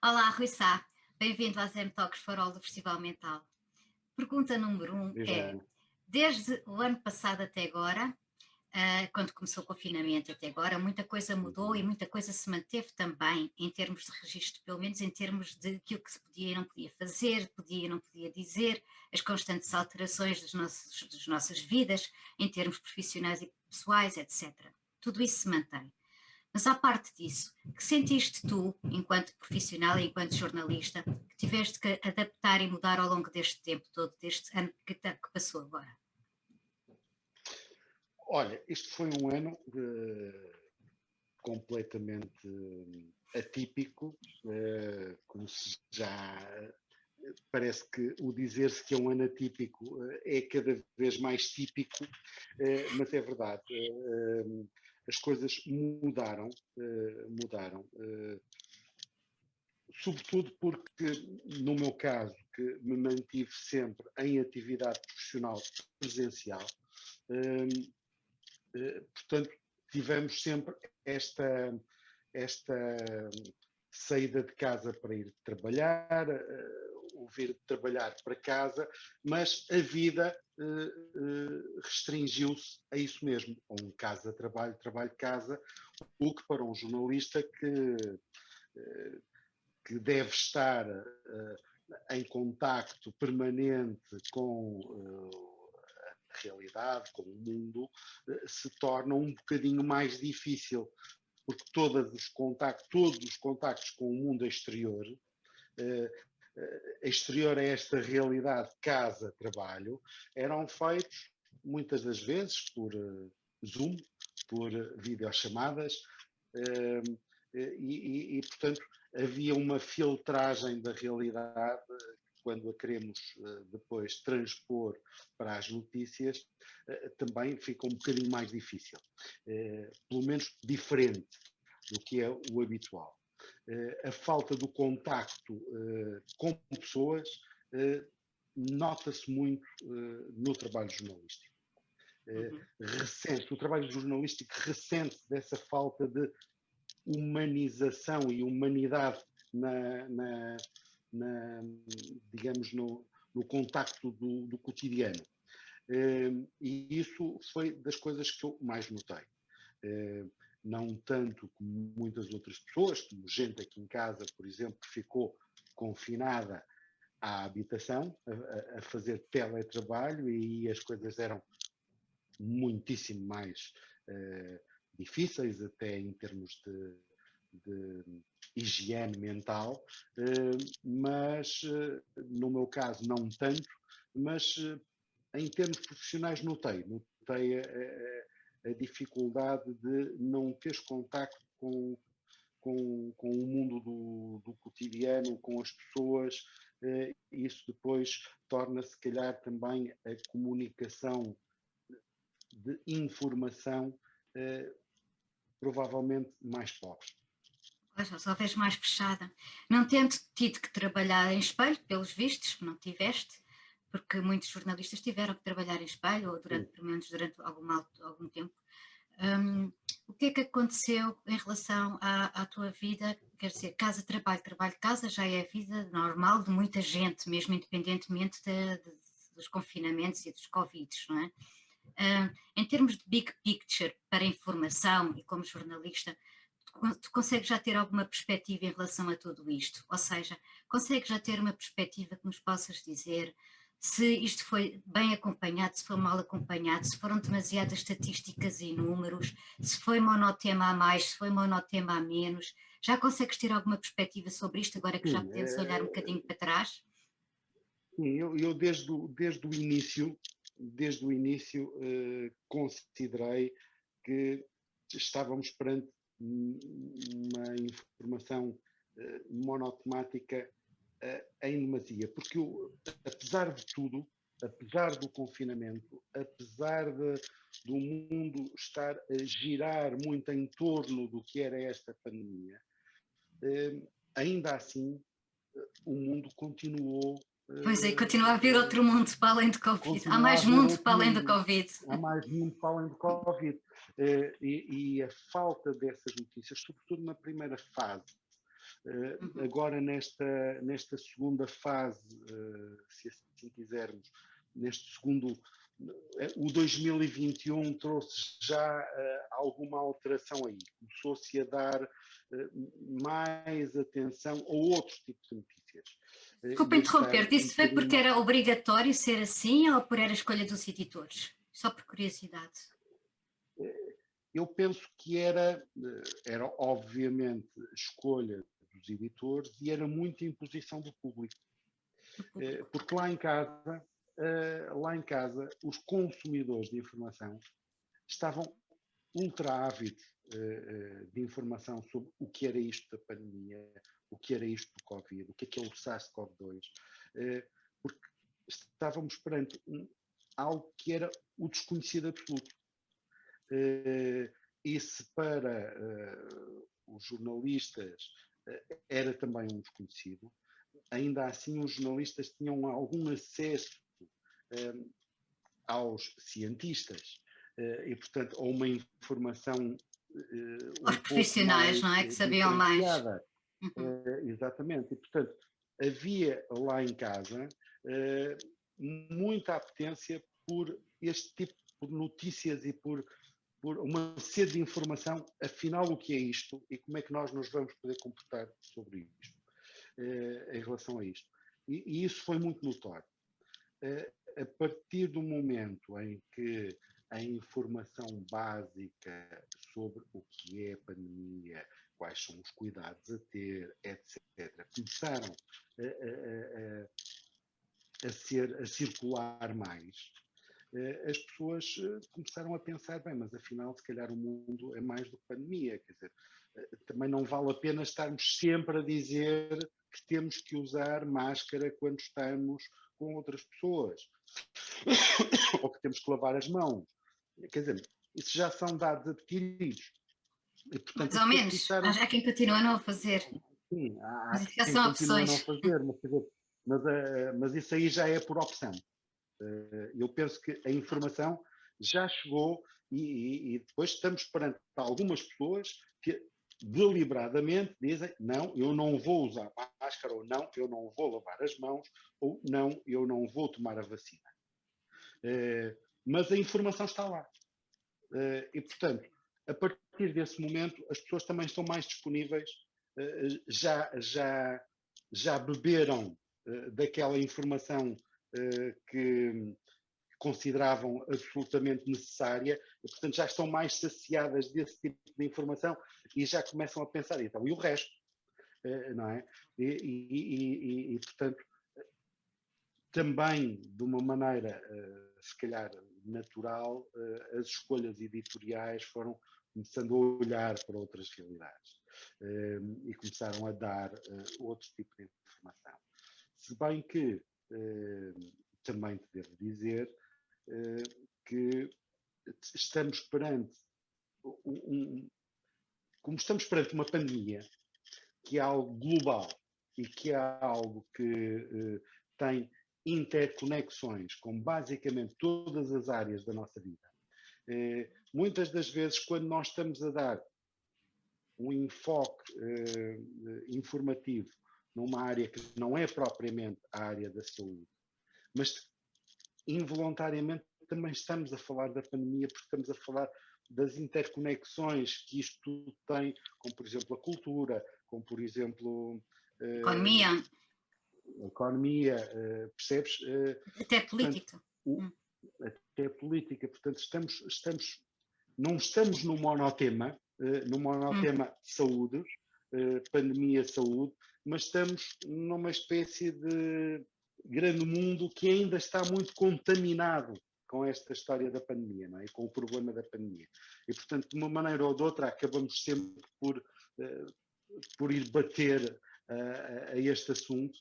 Olá, Rui Sá. Bem-vindo às M-Talks Farol do Festival Mental. Pergunta número 1 é, Viva. desde o ano passado até agora, quando começou o confinamento até agora, muita coisa mudou e muita coisa se manteve também, em termos de registro, pelo menos em termos de aquilo que se podia e não podia fazer, podia e não podia dizer, as constantes alterações das nossas vidas, em termos profissionais e pessoais, etc. Tudo isso se mantém. Mas à parte disso, que sentiste tu, enquanto profissional e enquanto jornalista, que tiveste que adaptar e mudar ao longo deste tempo todo, deste ano que passou agora? Olha, isto foi um ano completamente atípico, como se já parece que o dizer-se que é um ano atípico é cada vez mais típico, mas é verdade. As coisas mudaram, sobretudo porque, no meu caso, que me mantive sempre em atividade profissional presencial, portanto, tivemos sempre esta saída de casa para ir trabalhar, ou vir trabalhar para casa, mas a vida restringiu-se a isso mesmo, a um casa-trabalho, trabalho-casa, o que para um jornalista que deve estar em contacto permanente com a realidade, com o mundo, se torna um bocadinho mais difícil, porque todos os contactos com o mundo exterior, exterior a esta realidade casa-trabalho, eram feitos muitas das vezes por Zoom, por videochamadas, portanto, havia uma filtragem da realidade quando a queremos depois transpor para as notícias, também fica um bocadinho mais difícil, pelo menos diferente do que é o habitual. A falta do contacto com pessoas nota-se muito no trabalho jornalístico. O trabalho jornalístico ressente dessa falta de humanização e humanidade digamos, no contacto do cotidiano. E isso foi das coisas que eu mais notei. Não tanto como muitas outras pessoas, como gente aqui em casa, por exemplo, que ficou confinada à habitação, a fazer teletrabalho, e as coisas eram muitíssimo mais difíceis, até em termos de higiene mental, mas no meu caso não tanto, mas em termos profissionais notei a dificuldade de não teres contacto com o mundo do cotidiano, com as pessoas. Isso depois torna, se calhar, também a comunicação de informação provavelmente mais pobre. Só vês mais fechada. Não tendo tido que trabalhar em espelho, pelos vistos, não tiveste, porque muitos jornalistas tiveram que trabalhar em espelho, ou pelo menos durante algum tempo. O que é que aconteceu em relação à tua vida? Quer dizer, casa-trabalho, trabalho-casa já é a vida normal de muita gente, mesmo independentemente dos confinamentos e dos Covids, não é? Em termos de big picture para informação e como jornalista, tu consegues já ter alguma perspectiva em relação a tudo isto? Ou seja, consegues já ter uma perspectiva que nos possas dizer se isto foi bem acompanhado, se foi mal acompanhado, se foram demasiadas estatísticas e números, se foi monotema a mais, se foi monotema a menos? Já consegues ter alguma perspectiva sobre isto, agora que já podemos olhar um bocadinho para trás? Sim, eu desde o início considerei que estávamos perante uma informação monotemática em demasia, porque apesar de tudo, apesar do confinamento, apesar do mundo estar a girar muito em torno do que era esta pandemia, ainda assim o mundo continuou. Pois é, continua a haver outro mundo para além do Covid. Há Continua a mais haver mundo outro para além do mundo. Covid. Há mais mundo para além do Covid. E a falta dessas notícias, sobretudo na primeira fase, Uhum. Agora, nesta segunda fase, se assim quisermos, neste segundo, o 2021 trouxe já alguma alteração aí. Começou-se a dar mais atenção a outros tipos de notícias. Desculpa E a estar interromper-te, um isso foi porque bocadinho. era obrigatório ser assim ou por era a escolha dos editores? Só por curiosidade. Eu penso que era obviamente escolha dos editores e era muita imposição do público. Do público. Porque lá em casa, os consumidores de informação estavam ultra ávidos de informação sobre o que era isto da pandemia, o que era isto do Covid, o que é o SARS-CoV-2, porque estávamos perante algo que era o desconhecido absoluto. E se para os jornalistas era também um desconhecido, ainda assim os jornalistas tinham algum acesso aos cientistas e, portanto, a uma informação Aos um pouco profissionais, mais não é? Que sabiam mais. diferenciada. Uhum. Exatamente. E, portanto, havia lá em casa muita apetência por este tipo de notícias e por uma sede de informação, afinal o que é isto e como é que nós nos vamos poder comportar sobre isto, em relação a isto. E isso foi muito notório. A partir do momento em que a informação básica sobre o que é a pandemia, quais são os cuidados a ter, etc., começaram a circular mais, as pessoas começaram a pensar, bem, mas afinal, se calhar o mundo é mais do que pandemia, quer dizer, também não vale a pena estarmos sempre a dizer que temos que usar máscara quando estamos com outras pessoas, ou que temos que lavar as mãos. Quer dizer, isso já são dados adquiridos. E, portanto, Mais as ou pessoas menos. começaram. Há quem continua a não a fazer. Sim, Mas há isso já quem são continua a não opções. fazer, mas isso aí já é por opção. Eu penso que a informação já chegou e depois estamos perante algumas pessoas que deliberadamente dizem não, eu não vou usar máscara, ou não, eu não vou lavar as mãos, ou não, eu não vou tomar a vacina. Mas a informação está lá. E, portanto, a partir desse momento, as pessoas também estão mais disponíveis, já beberam daquela informação que consideravam absolutamente necessária, e, portanto, já estão mais saciadas desse tipo de informação e já começam a pensar, então, e o resto? Não é? Portanto, também de uma maneira, se calhar, natural, as escolhas editoriais foram começando a olhar para outras realidades e começaram a dar outro tipo de informação. Se bem que, também te devo dizer, que estamos perante como estamos perante uma pandemia, que é algo global e que é algo que tem interconexões com basicamente todas as áreas da nossa vida. Muitas das vezes, quando nós estamos a dar um enfoque informativo numa área que não é propriamente a área da saúde, mas involuntariamente também estamos a falar da pandemia, porque estamos a falar das interconexões que isto tudo tem, como por exemplo a cultura, como por exemplo Economia. a economia, percebes? Até Portanto, política. até a política. Portanto, não estamos num monotema, saúde, pandemia, saúde, mas estamos numa espécie de grande mundo que ainda está muito contaminado com esta história da pandemia, não é? Com o problema da pandemia. E, portanto, de uma maneira ou de outra, acabamos sempre por ir bater a este assunto,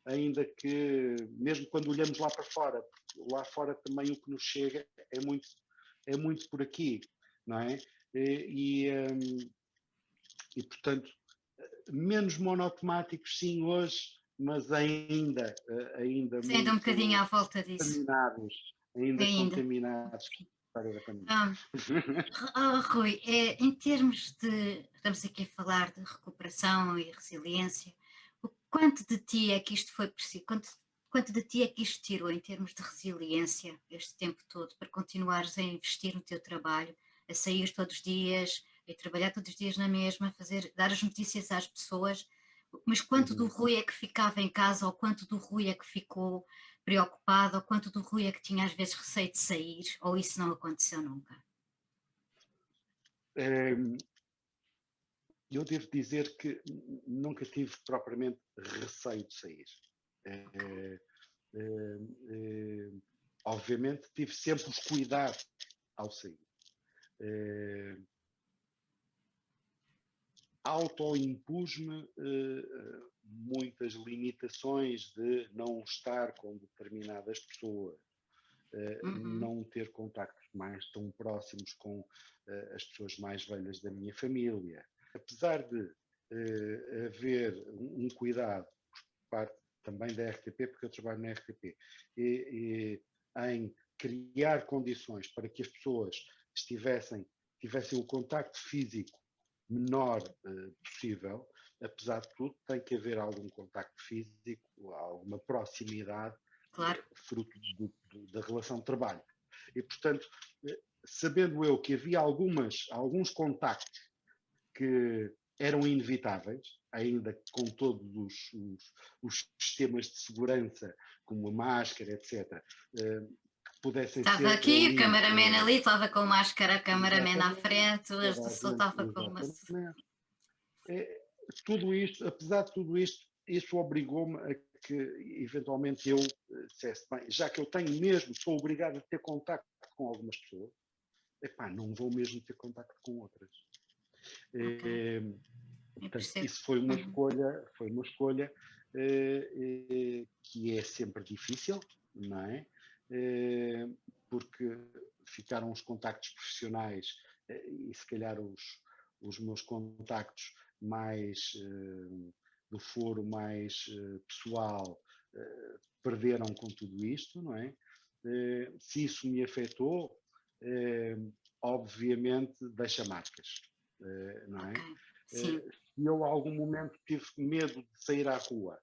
ainda que, mesmo quando olhamos lá para fora, porque lá fora também o que nos chega é muito por aqui, não é? Portanto, menos monotemáticos sim hoje, mas ainda Ainda um bocadinho muito à volta disso. contaminados, ainda Ainda. contaminados com a história da pandemia. Rui, em termos de estamos aqui a falar de recuperação e resiliência, o quanto de ti é que isto foi preciso, quanto de ti é que isto tirou em termos de resiliência este tempo todo, para continuares a investir no teu trabalho, a sair todos os dias, a trabalhar todos os dias na mesma, dar as notícias às pessoas, mas quanto do Rui é que ficava em casa, ou quanto do Rui é que ficou preocupado, ou quanto do Rui é que tinha às vezes receio de sair, ou isso não aconteceu nunca? Eu devo dizer que nunca tive propriamente receio de sair. Obviamente tive sempre os cuidados ao sair. Autoimpus-me muitas limitações de não estar com determinadas pessoas, não ter contactos mais tão próximos com as pessoas mais velhas da minha família. Apesar de haver um cuidado por parte também da RTP, porque eu trabalho na RTP, em criar condições para que as pessoas tivessem o contacto físico menor possível, apesar de tudo, tem que haver algum contacto físico, alguma proximidade, claro, fruto da relação de trabalho. E, portanto, sabendo eu que havia alguns contactos que eram inevitáveis, ainda com todos os sistemas de segurança, como a máscara, etc., pudessem estava ser aqui, o ali. cameraman ali, estava com máscara, a cameraman à frente, Toda o a pessoa gente, estava com uma. exatamente. Tudo isto, apesar de tudo isto, isso obrigou-me a que, eventualmente, eu dissesse, bem, já que eu tenho mesmo, sou obrigado a ter contacto com algumas pessoas, epá, não vou mesmo ter contacto com outras. Okay. Portanto, isso foi uma escolha que é sempre difícil, não é? Porque ficaram os contactos profissionais e se calhar os meus contactos mais do foro mais pessoal perderam com tudo isto, não é? Se isso me afetou, obviamente deixa marcas, não é? Okay. Sim. Se eu a algum momento tive medo de sair à rua,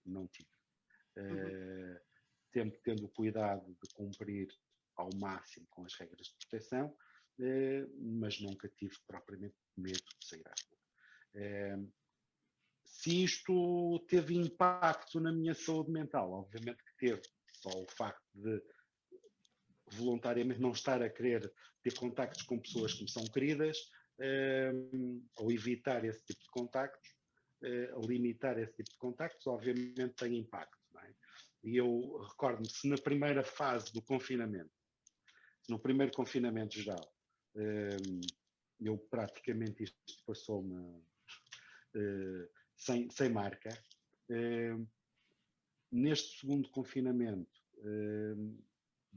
não tive. Sempre tendo o cuidado de cumprir ao máximo com as regras de proteção, mas nunca tive propriamente medo de sair à rua. Se isto teve impacto na minha saúde mental, obviamente que teve. Só o facto de voluntariamente não estar a querer ter contactos com pessoas que me são queridas, ou evitar esse tipo de contactos, limitar esse tipo de contactos, obviamente tem impacto. Não é? E eu recordo-me, se na primeira fase do confinamento, no primeiro confinamento geral, eu praticamente isto passou-me sem marca. Neste segundo confinamento,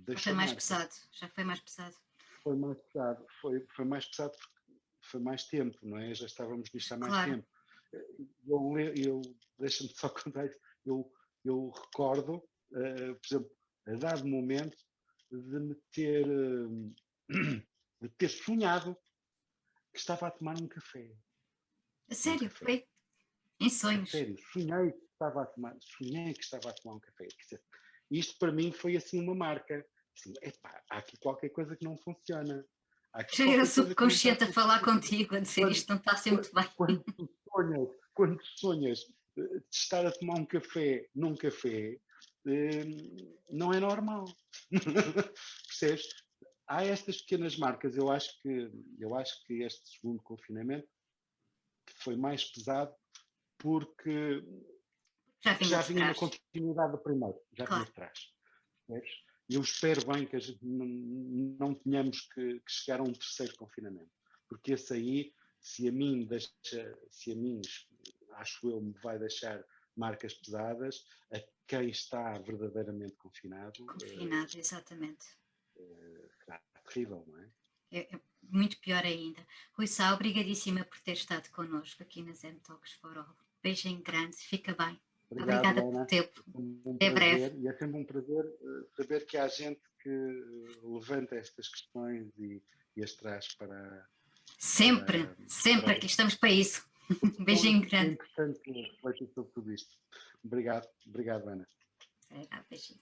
Já foi mais pesado, já foi mais pesado. Foi mais pesado, foi mais pesado porque foi mais tempo, não é? Já estávamos nisto há mais tempo. Deixa-me só contar isso, eu recordo, por exemplo, a dado momento de ter sonhado que estava a tomar um café. A sério, foi em sonhos. A sério, sonhei que estava a tomar um café. Isto para mim foi assim uma marca. Assim, epá, há aqui qualquer coisa que não funciona. Já era o subconsciente a falar contigo, a dizer isto não está a ser muito bem. Quando sonhas de estar a tomar um café num café, não é normal. Percebes? Há estas pequenas marcas. Eu acho que este segundo confinamento foi mais pesado porque já vinha na continuidade do primeiro, já vinha de trás. Eu espero bem que a gente não tenhamos que chegar a um terceiro confinamento, porque esse aí, se a mim, acho eu, me vai deixar marcas pesadas, a quem está verdadeiramente confinado. Confinado, exatamente. Será terrível, não é? É muito pior ainda. Rui Sá, obrigadíssima por ter estado connosco aqui na Zen Talks for All. Beijinho grande, fica bem. Obrigado, obrigada pelo tempo. Até breve. E é sempre um prazer saber que há gente que levanta estas questões e as traz para Sempre, sempre aqui estamos para isso. Um beijinho grande. É importante refletir sobre tudo isto. Obrigado, Ana. Obrigada, beijinho.